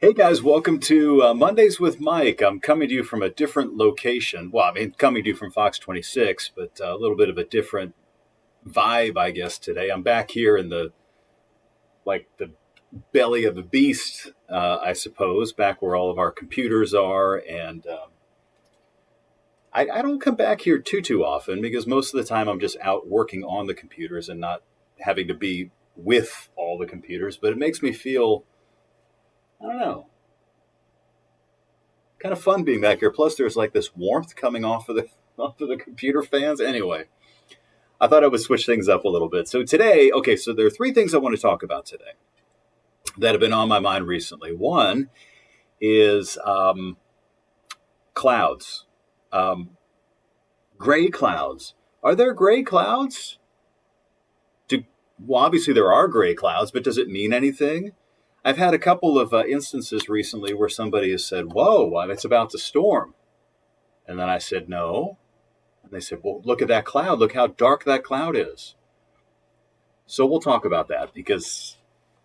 Hey guys, welcome to Mondays with Mike. I'm coming to you from a different location. Well, I mean, coming to you from Fox 26, but a little bit of a different vibe, I guess, today. I'm back here in the belly of the beast, I suppose, back where all of our computers are. And I don't come back here too often because most of the time I'm just out working on the computers and not having to be with all the computers. But it makes me feel, I don't know, kind of fun being back here. Plus, there's like this warmth coming off of the off of the computer fans. Anyway, I thought I would switch things up a little bit. So today, okay, so there are three things I want to talk about today that have been on my mind recently. One is clouds, gray clouds. Are there gray clouds? Well, obviously there are gray clouds, but does it mean anything? I've had a couple of instances recently where somebody has said, whoa, it's about to storm. And then I said, no. And they said, well, look at that cloud. Look how dark that cloud is. So we'll talk about that because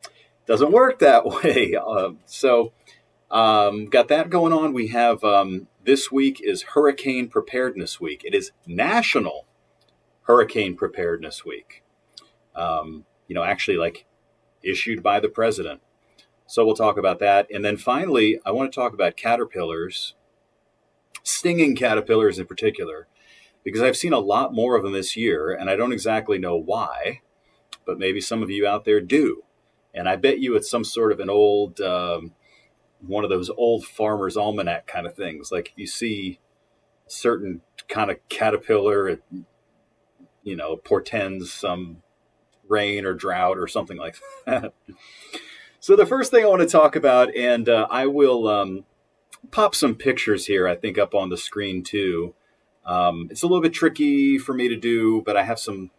it doesn't work that way. Got that going on. We have this week is Hurricane Preparedness Week. It is National Hurricane Preparedness Week. Actually like issued by the president. So we'll talk about that. And then finally, I want to talk about caterpillars, stinging caterpillars in particular, because I've seen a lot more of them this year, and I don't exactly know why, but maybe some of you out there do. And I bet you it's some sort of an old, one of those old farmer's almanac kind of things. Like if you see a certain kind of caterpillar, it, portends some rain or drought or something like that. So the first thing I want to talk about, and I will pop some pictures here, I think, up on the screen too. It's a little bit tricky for me to do, but I have some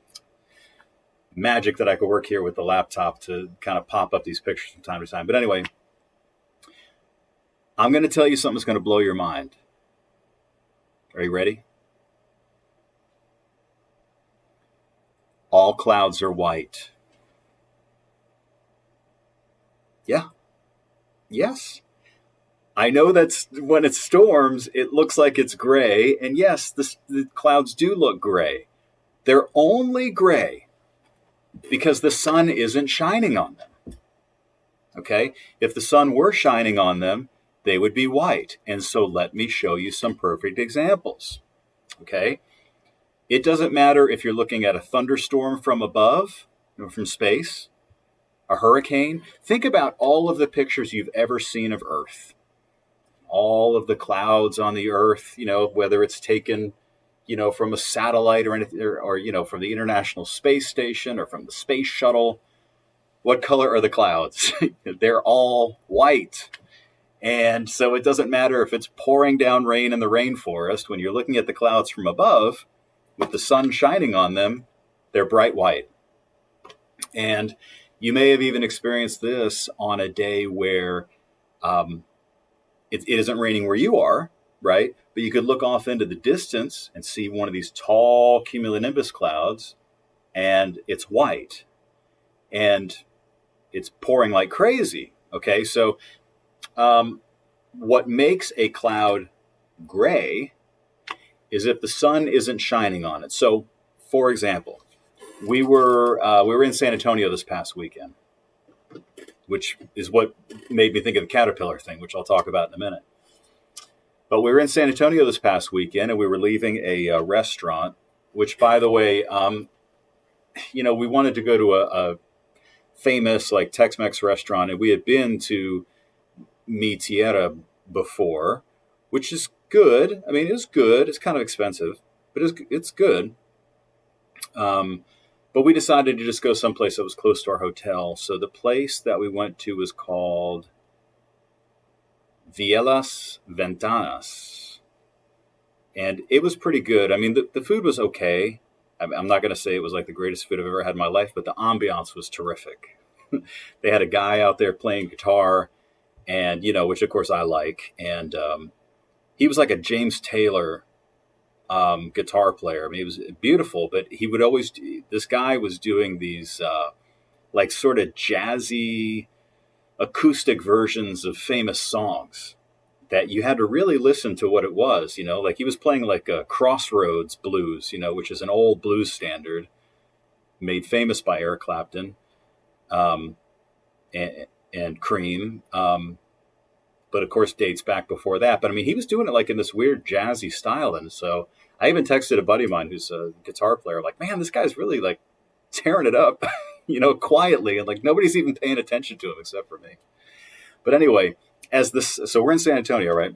magic that I could work here with the laptop to kind of pop up these pictures from time to time. But anyway, I'm going to tell you something that's going to blow your mind. Are you ready? All clouds are white. Yeah. Yes. I know that's when it storms, it looks like it's gray. And yes, the clouds do look gray. They're only gray because the sun isn't shining on them. Okay? If the sun were shining on them, they would be white. And so let me show you some perfect examples. Okay? It doesn't matter if you're looking at a thunderstorm from above, from space, a hurricane. Think about all of the pictures you've ever seen of Earth. All of the clouds on the Earth, whether it's taken, from a satellite or anything, or from the International Space Station or from the space shuttle. What color are the clouds? They're all white. And so it doesn't matter if it's pouring down rain in the rainforest. When you're looking at the clouds from above, with the sun shining on them, they're bright white. And you may have even experienced this on a day where it isn't raining where you are, right? But you could look off into the distance and see one of these tall cumulonimbus clouds, and it's white. And it's pouring like crazy, okay? So what makes a cloud gray is if the sun isn't shining on it. So, for example, we were in San Antonio this past weekend, which is what made me think of the caterpillar thing, which I'll talk about in a minute. But we were in San Antonio this past weekend, and we were leaving a restaurant, which, by the way, we wanted to go to a famous like Tex-Mex restaurant, and we had been to Meteorologist before, which is good. I mean, it's good. It's kind of expensive, but it's good. But we decided to just go someplace that was close to our hotel. So the place that we went to was called Vielas Ventanas. And it was pretty good. I mean, the food was okay. I'm not going to say it was like the greatest food I've ever had in my life, but the ambiance was terrific. They had a guy out there playing guitar, and, which of course I like. And he was like a James Taylor guitar player. I mean, he was beautiful, but he would this guy was doing these like sort of jazzy acoustic versions of famous songs that you had to really listen to what it was, you know, like he was playing like a Crossroads blues, you know, which is an old blues standard made famous by Eric Clapton um, and Cream. But of course dates back before that. But I mean, he was doing it like in this weird jazzy style. And so I even texted a buddy of mine who's a guitar player, like, man, this guy's really like tearing it up, you know, quietly. And like nobody's even paying attention to him except for me. But anyway, so we're in San Antonio, right?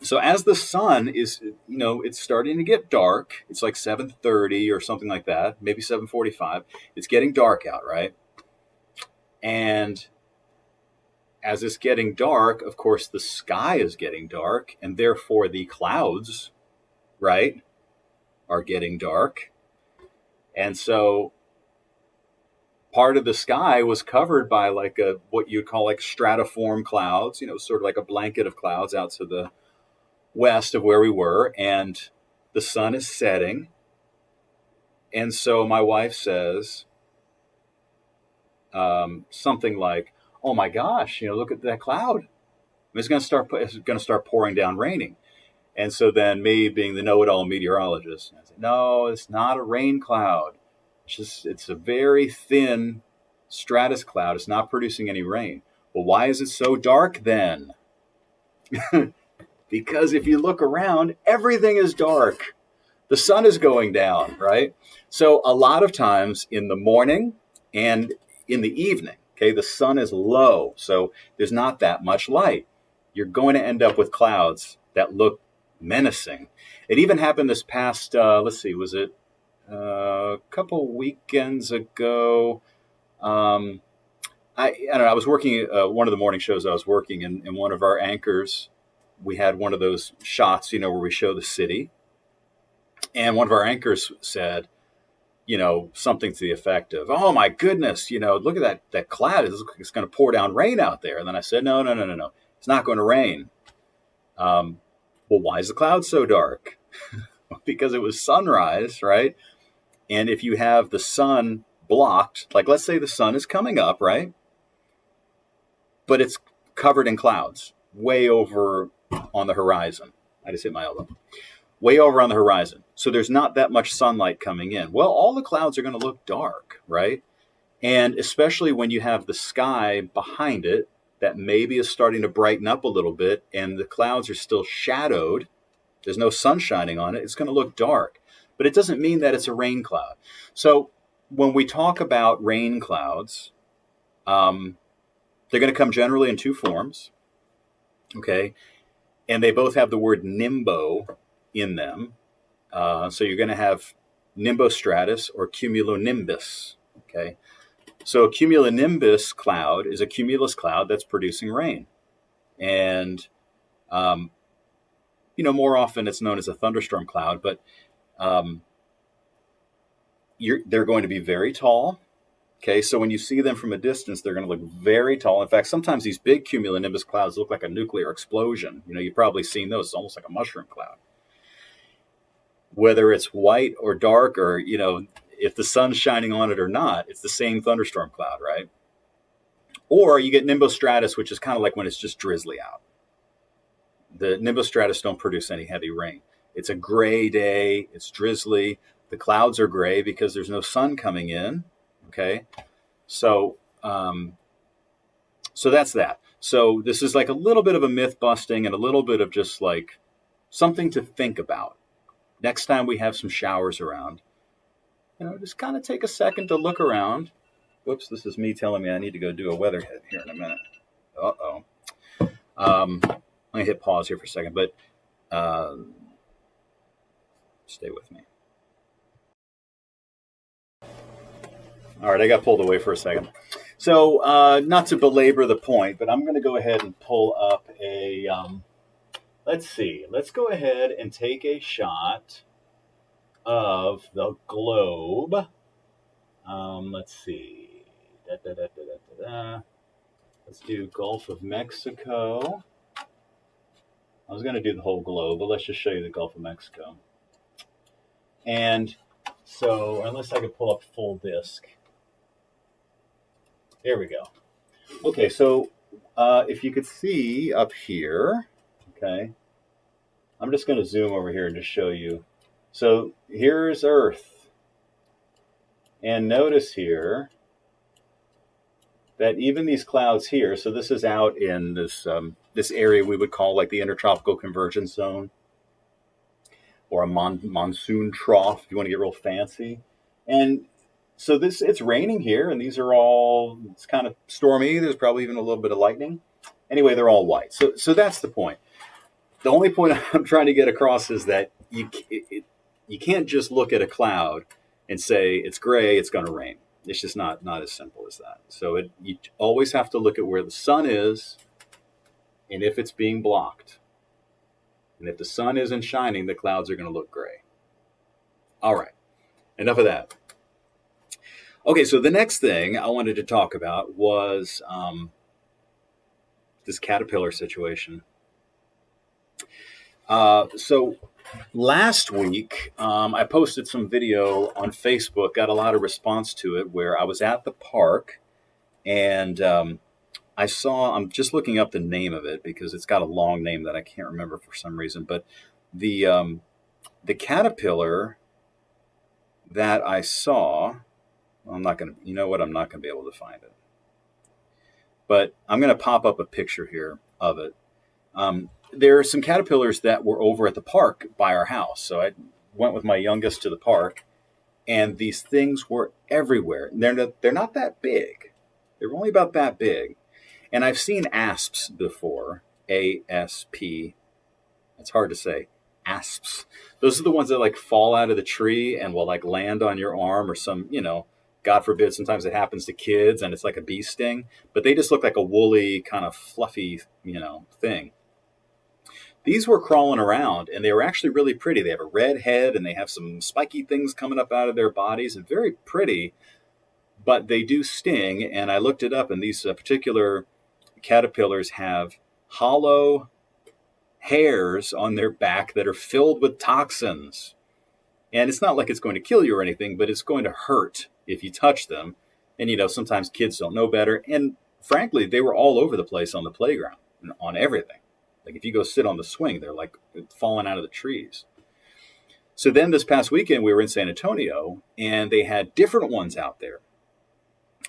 So as the sun is, you know, it's starting to get dark. It's like 7:30 or something like that, maybe 7:45. It's getting dark out, right? And as it's getting dark, of course, the sky is getting dark, and therefore the clouds, right, are getting dark. And so part of the sky was covered by like what you'd call like stratiform clouds, you know, sort of like a blanket of clouds out to the west of where we were, and the sun is setting. And so my wife says something like, "Oh my gosh, you know, look at that cloud. It's going to start pouring down raining." And so then me being the know-it-all meteorologist, I said, "No, it's not a rain cloud. It's a very thin stratus cloud. It's not producing any rain." "Well, why is it so dark then?" Because if you look around, everything is dark. The sun is going down, right? So a lot of times in the morning and in the evening, okay, the sun is low, so there's not that much light. You're going to end up with clouds that look menacing. It even happened this past, was it a couple weekends ago? I don't know. I was working one of the morning shows I was working, and one of our anchors, we had one of those shots, you know, where we show the city. And one of our anchors said, you know, something to the effect of, "Oh my goodness, you know, look at that cloud. It's going to pour down rain out there." And then I said, no. It's not going to rain. Well, why is the cloud so dark? Because it was sunrise, right? And if you have the sun blocked, like let's say the sun is coming up, right? But it's covered in clouds way over on the horizon. I just hit my elbow. Way over on the horizon. So there's not that much sunlight coming in. Well, all the clouds are going to look dark, right? And especially when you have the sky behind it that maybe is starting to brighten up a little bit and the clouds are still shadowed, there's no sun shining on it, it's going to look dark. But it doesn't mean that it's a rain cloud. So when we talk about rain clouds, they're going to come generally in two forms, okay? And they both have the word nimbo in them. So you're going to have nimbostratus or cumulonimbus, okay? So a cumulonimbus cloud is a cumulus cloud that's producing rain. And, you know, more often it's known as a thunderstorm cloud, but they're going to be very tall. Okay, so when you see them from a distance, they're going to look very tall. In fact, sometimes these big cumulonimbus clouds look like a nuclear explosion. You know, you've probably seen those. It's almost like a mushroom cloud. Whether it's white or dark or, you know, if the sun's shining on it or not, it's the same thunderstorm cloud, right? Or you get nimbostratus, which is kind of like when it's just drizzly out. The nimbostratus don't produce any heavy rain. It's a gray day. It's drizzly. The clouds are gray because there's no sun coming in. Okay, so that's that. So this is like a little bit of a myth busting and a little bit of just like something to think about. Next time we have some showers around, you know, just kind of take a second to look around. Whoops, this is me telling me I need to go do a weatherhead here in a minute. Uh-oh. Let me hit pause here for a second, but stay with me. All right, I got pulled away for a second. So not to belabor the point, but I'm going to go ahead and pull up a, let's see. Let's go ahead and take a shot of the globe. Let's see. Let's do Gulf of Mexico. I was going to do the whole globe, but let's just show you the Gulf of Mexico. And so, unless I could pull up full disk. There we go. Okay, so if you could see up here, okay, I'm just going to zoom over here and just show you. So here's Earth. And notice here that even these clouds here, so this is out in this area we would call like the intertropical convergence zone, or a monsoon trough if you want to get real fancy. And so it's raining here, and these are all, it's kind of stormy. There's probably even a little bit of lightning. Anyway, they're all white. So that's the point. The only point I'm trying to get across is that you can't just look at a cloud and say it's gray, it's going to rain. It's just not as simple as that. So you always have to look at where the sun is and if it's being blocked. And if the sun isn't shining, the clouds are going to look gray. All right, enough of that. Okay, so the next thing I wanted to talk about was this caterpillar situation. So last week, I posted some video on Facebook, got a lot of response to it, where I was at the park and I'm just looking up the name of it because it's got a long name that I can't remember for some reason, but the caterpillar that I saw, I'm not going to, you know what, I'm not going to be able to find it. But I'm going to pop up a picture here of it. There are some caterpillars that were over at the park by our house. So I went with my youngest to the park, and these things were everywhere. They're not that big. They're only about that big. And I've seen asps before, A-S-P. It's hard to say. Asps. Those are the ones that like fall out of the tree and will like land on your arm or some, God forbid, sometimes it happens to kids and it's like a bee sting, but they just look like a woolly kind of fluffy, thing. These were crawling around and they were actually really pretty. They have a red head and they have some spiky things coming up out of their bodies and very pretty, but they do sting. And I looked it up, and these particular caterpillars have hollow hairs on their back that are filled with toxins. And it's not like it's going to kill you or anything, but it's going to hurt if you touch them. And, sometimes kids don't know better. And frankly, they were all over the place on the playground, on everything. Like if you go sit on the swing, they're like falling out of the trees. So then this past weekend, we were in San Antonio, and they had different ones out there.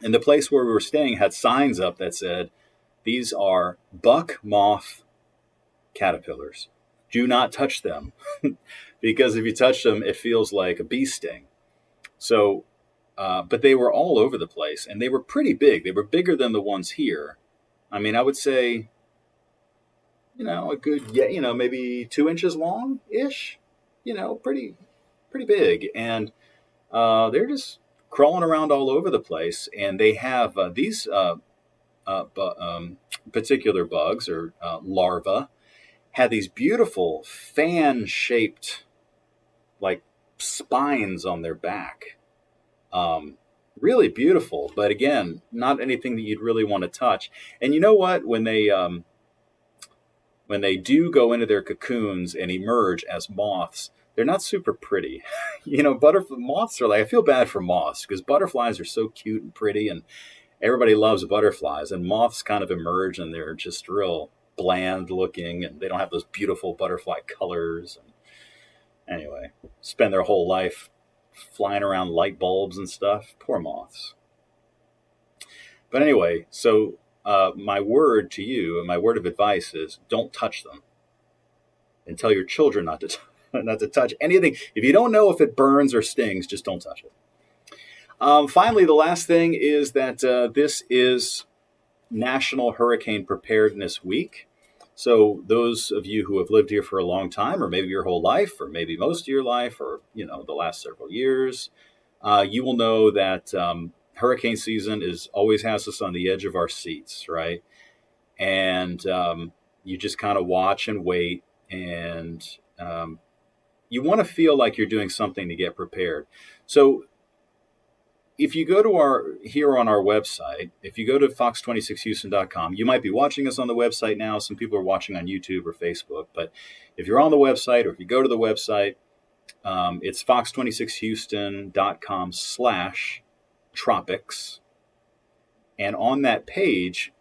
And the place where we were staying had signs up that said, these are buck moth caterpillars. Do not touch them. Because if you touch them, it feels like a bee sting. So, but they were all over the place, and they were pretty big. They were bigger than the ones here. I mean, I would say, a good, maybe 2 inches long-ish, pretty big. And they're just crawling around all over the place. And they have these particular bugs or larvae had these beautiful fan-shaped like spines on their back. Really beautiful, but again, not anything that you'd really want to touch. And you know what? When they do go into their cocoons and emerge as moths, they're not super pretty. Moths are like, I feel bad for moths because butterflies are so cute and pretty, and everybody loves butterflies, and moths kind of emerge and they're just real bland looking, and they don't have those beautiful butterfly colors. And anyway, spend their whole life flying around light bulbs and stuff. Poor moths. But anyway, so my word to you and my word of advice is don't touch them, and tell your children not to touch anything. If you don't know if it burns or stings, just don't touch it. Finally, the last thing is that this is National Hurricane Preparedness Week. So those of you who have lived here for a long time, or maybe your whole life, or maybe most of your life, or the last several years, you will know that hurricane season always has us on the edge of our seats, right? And you just kind of watch and wait, and you want to feel like you're doing something to get prepared. So if you go to on our website, if you go to fox26houston.com, you might be watching us on the website now. Some people are watching on YouTube or Facebook. But if you're on the website, or if you go to the website, it's fox26houston.com/tropics. And on that page,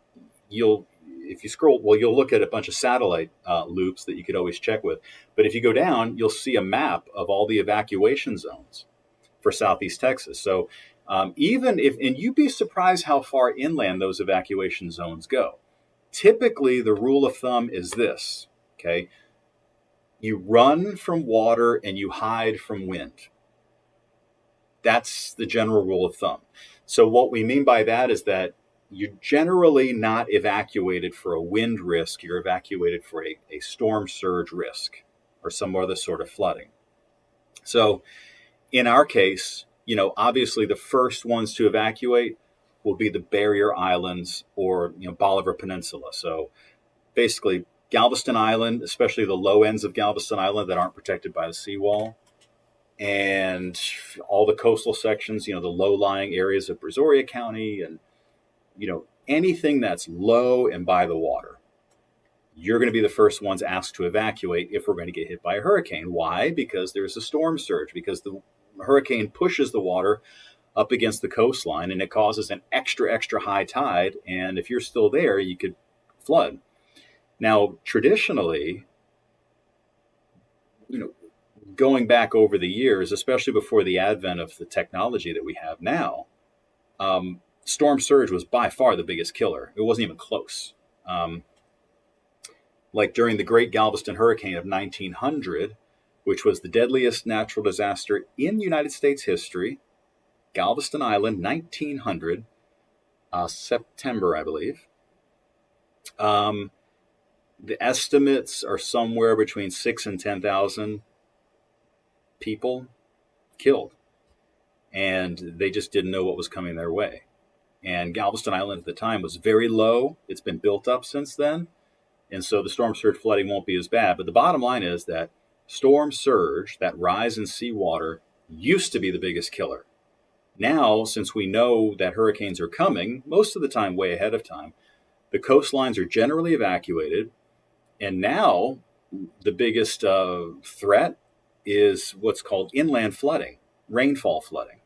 if you scroll, well, you'll look at a bunch of satellite loops that you could always check with. But if you go down, you'll see a map of all the evacuation zones for Southeast Texas. So even if, and you'd be surprised how far inland those evacuation zones go. Typically, the rule of thumb is this, okay? You run from water and you hide from wind. That's the general rule of thumb. So what we mean by that is that you're generally not evacuated for a wind risk. You're evacuated for a storm surge risk or some other sort of flooding. So in our case, obviously the first ones to evacuate will be the barrier islands or, Bolivar Peninsula. So basically Galveston Island, especially the low ends of Galveston Island that aren't protected by the seawall, and all the coastal sections, the low-lying areas of Brazoria County, and anything that's low and by the water, you're going to be the first ones asked to evacuate if we're going to get hit by a hurricane. Why? Because there's a storm surge, because the hurricane pushes the water up against the coastline and it causes an extra high tide. And if you're still there, you could flood. Now, traditionally, going back over the years, especially before the advent of the technology that we have now, storm surge was by far the biggest killer. It wasn't even close. Like during the Great Galveston Hurricane of 1900, which was the deadliest natural disaster in United States history, Galveston Island, 1900, September, I believe. The estimates are somewhere between 6,000 and 10,000 people killed, and they just didn't know what was coming their way. And Galveston Island at the time was very low. It's been built up since then, and so the storm surge flooding won't be as bad. But the bottom line is that storm surge, that rise in seawater, used to be the biggest killer. Now, since we know that hurricanes are coming, most of the time way ahead of time, the coastlines are generally evacuated, and now the biggest threat is what's called inland flooding, rainfall flooding.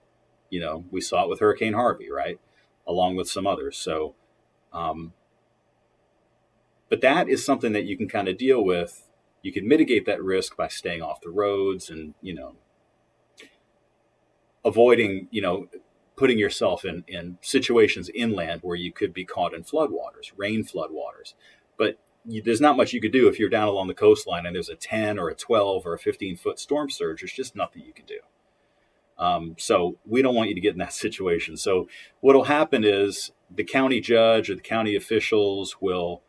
We saw it with Hurricane Harvey, right? Along with some others. So, but that is something that you can kind of deal with. You can mitigate that risk by staying off the roads and, avoiding, putting yourself in situations inland where you could be caught in floodwaters, rain floodwaters. But there's not much you could do if you're down along the coastline and there's a 10 or a 12 or a 15-foot storm surge. There's just nothing you can do. So we don't want you to get in that situation. So what'll happen is the county judge or the county officials will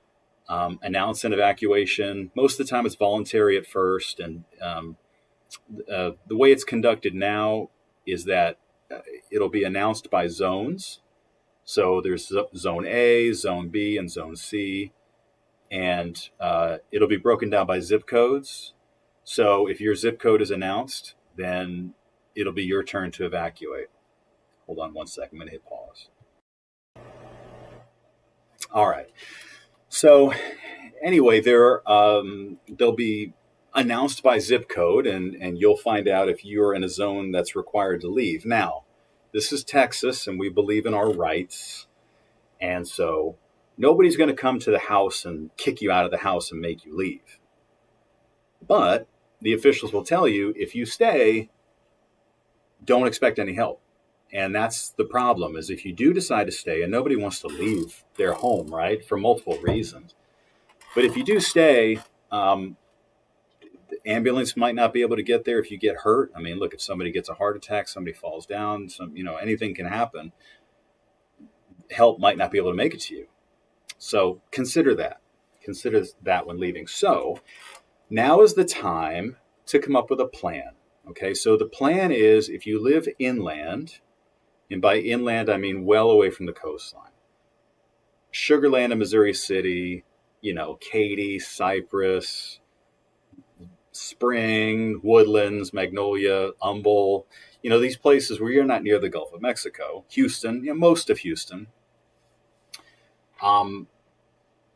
announce an evacuation. Most of the time it's voluntary at first. And the way it's conducted now is that it'll be announced by zones. So there's Zone A, Zone B, and Zone C. And it'll be broken down by zip codes. So if your zip code is announced, then it'll be your turn to evacuate. Hold on one second. I'm going to hit pause. All right. So anyway, they'll be announced by zip code, and you'll find out if you're in a zone that's required to leave. Now, this is Texas, and we believe in our rights. And so nobody's going to come to the house and kick you out of the house and make you leave. But the officials will tell you, if you stay, don't expect any help. And that's the problem, is if you do decide to stay, and nobody wants to leave their home, right, for multiple reasons. But if you do stay, the ambulance might not be able to get there if you get hurt. I mean, look, if somebody gets a heart attack, somebody falls down, anything can happen. Help might not be able to make it to you. So consider that. Consider that when leaving. So now is the time to come up with a plan. Okay, so the plan is, if you live inland, and by inland I mean well away from the coastline, Sugar Land in Missouri City, Katy, Cypress, Spring, Woodlands, Magnolia, Humble, these places where you're not near the Gulf of Mexico, Houston, most of Houston,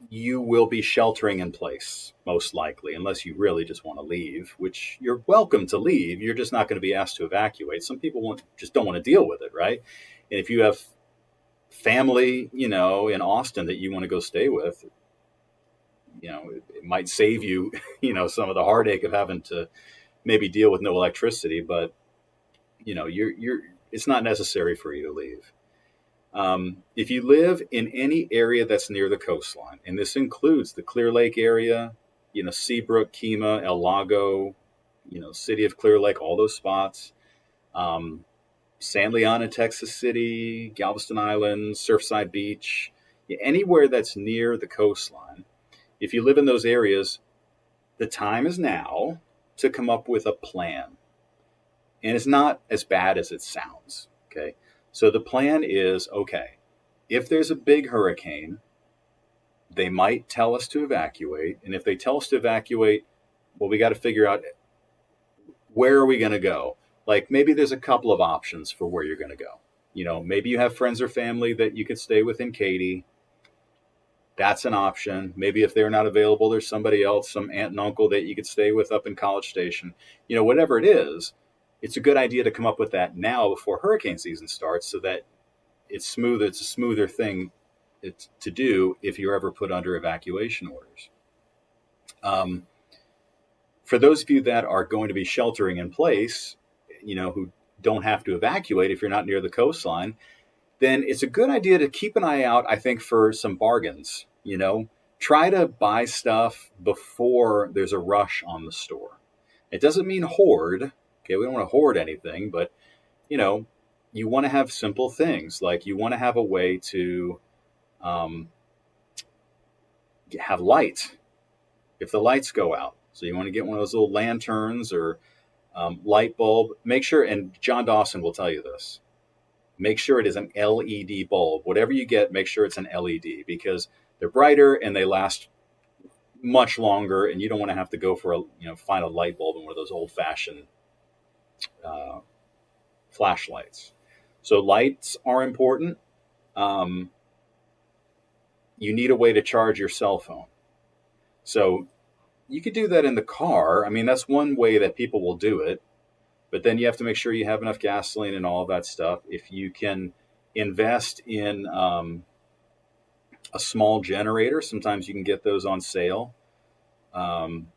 you will be sheltering in place, most likely, unless you really just want to leave, which you're welcome to leave. You're just not going to be asked to evacuate. Some people just don't want to deal with it, right? And if you have family, in Austin that you want to go stay with, it might save you, some of the heartache of having to maybe deal with no electricity, but it's not necessary for you to leave. If you live in any area that's near the coastline, and this includes the Clear Lake area, Seabrook, Kemah, El Lago, City of Clear Lake, all those spots, San Leon in Texas City, Galveston Island, Surfside Beach, anywhere that's near the coastline. If you live in those areas, the time is now to come up with a plan. And it's not as bad as it sounds, okay? So the plan is, okay, if there's a big hurricane, they might tell us to evacuate. And if they tell us to evacuate, well, we got to figure out, where are we going to go? Like, maybe there's a couple of options for where you're going to go. Maybe you have friends or family that you could stay with in Katy. That's an option. Maybe if they're not available, there's somebody else, some aunt and uncle that you could stay with up in College Station. Whatever it is, it's a good idea to come up with that now before hurricane season starts, so that it's smooth. It's a smoother thing to do if you're ever put under evacuation orders. For those of you that are going to be sheltering in place, who don't have to evacuate if you're not near the coastline, then it's a good idea to keep an eye out, I think, for some bargains. Try to buy stuff before there's a rush on the store. It doesn't mean hoard. Okay, we don't want to hoard anything, but, you want to have simple things. Like, you want to have a way to have light if the lights go out. So you want to get one of those little lanterns or light bulb. Make sure, and John Dawson will tell you this, make sure it is an LED bulb. Whatever you get, make sure it's an LED, because they're brighter and they last much longer, and you don't want to have to go for find a light bulb in one of those old-fashioned flashlights. So lights are important. You need a way to charge your cell phone. So you could do that in the car. I mean, that's one way that people will do it. But then you have to make sure you have enough gasoline and all of that stuff. If you can invest in a small generator, sometimes you can get those on sale. And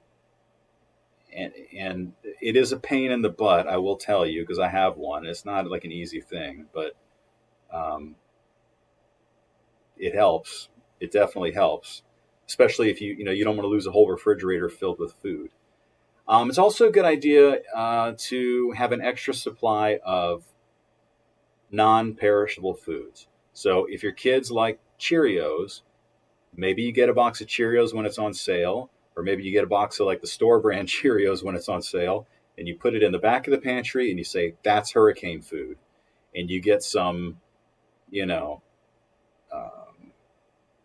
it is a pain in the butt, I will tell you, because I have one. It's not like an easy thing, but it helps. It definitely helps, especially if you don't want to lose a whole refrigerator filled with food. It's also a good idea to have an extra supply of non-perishable foods. So if your kids like Cheerios, maybe you get a box of Cheerios when it's on sale, or maybe you get a box of like the store brand Cheerios when it's on sale, and you put it in the back of the pantry and you say, that's hurricane food. And you get some,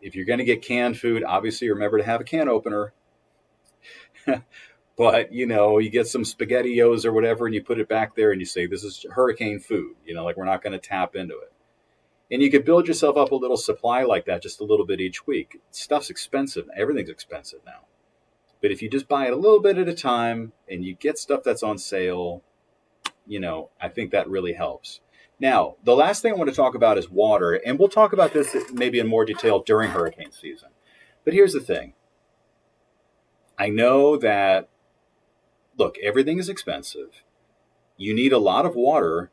if you're going to get canned food, obviously remember to have a can opener. But, you get some SpaghettiOs or whatever, and you put it back there and you say, this is hurricane food, like we're not going to tap into it. And you could build yourself up a little supply like that, just a little bit each week. Stuff's expensive. Everything's expensive now. But if you just buy it a little bit at a time and you get stuff that's on sale, I think that really helps. Now, the last thing I want to talk about is water. And we'll talk about this maybe in more detail during hurricane season. But here's the thing. I know that, look, everything is expensive. You need a lot of water.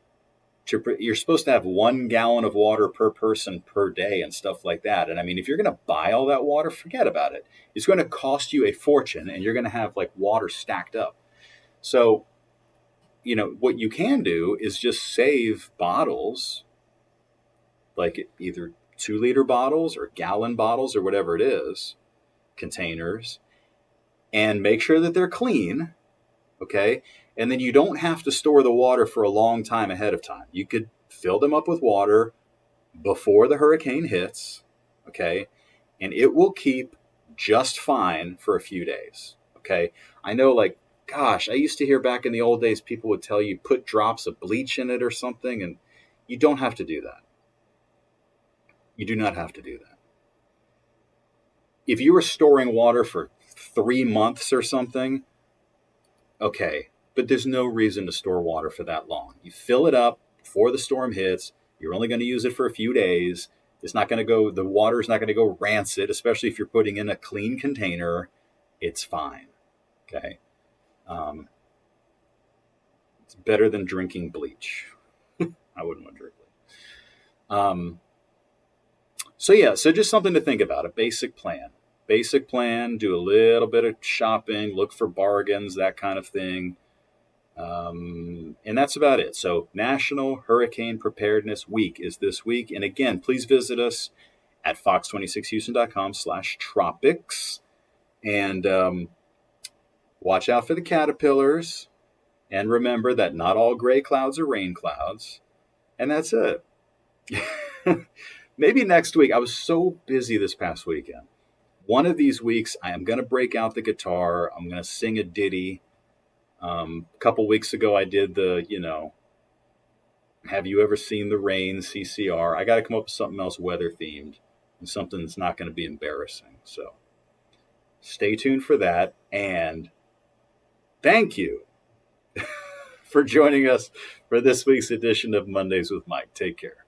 You're supposed to have 1 gallon of water per person per day and stuff like that. And I mean, if you're going to buy all that water, forget about it. It's going to cost you a fortune, and you're going to have like water stacked up. So, what you can do is just save bottles, like either 2-liter bottles or gallon bottles or whatever it is, containers, and make sure that they're clean. Okay. And then you don't have to store the water for a long time ahead of time. You could fill them up with water before the hurricane hits. Okay. And it will keep just fine for a few days. Okay. I know, like, gosh, I used to hear back in the old days, people would tell you put drops of bleach in it or something. And you don't have to do that. You do not have to do that. If you were storing water for 3 months or something, okay, but there's no reason to store water for that long. You fill it up before the storm hits. You're only going to use it for a few days. It's not going to go, the water is not going to go rancid, especially if you're putting in a clean container. It's fine. Okay. It's better than drinking bleach. I wouldn't want to drink bleach. So just something to think about, a basic plan. Basic plan, do a little bit of shopping, look for bargains, that kind of thing. And that's about it. So National Hurricane Preparedness Week is this week. And again, please visit us at fox26houston.com/tropics. And watch out for the caterpillars. And remember that not all gray clouds are rain clouds. And that's it. Maybe next week. I was so busy this past weekend. One of these weeks, I am going to break out the guitar. I'm going to sing a ditty. A couple weeks ago, I did the, have you ever seen the rain, CCR? I got to come up with something else weather themed and something that's not going to be embarrassing. So stay tuned for that. And thank you for joining us for this week's edition of Mondays with Mike. Take care.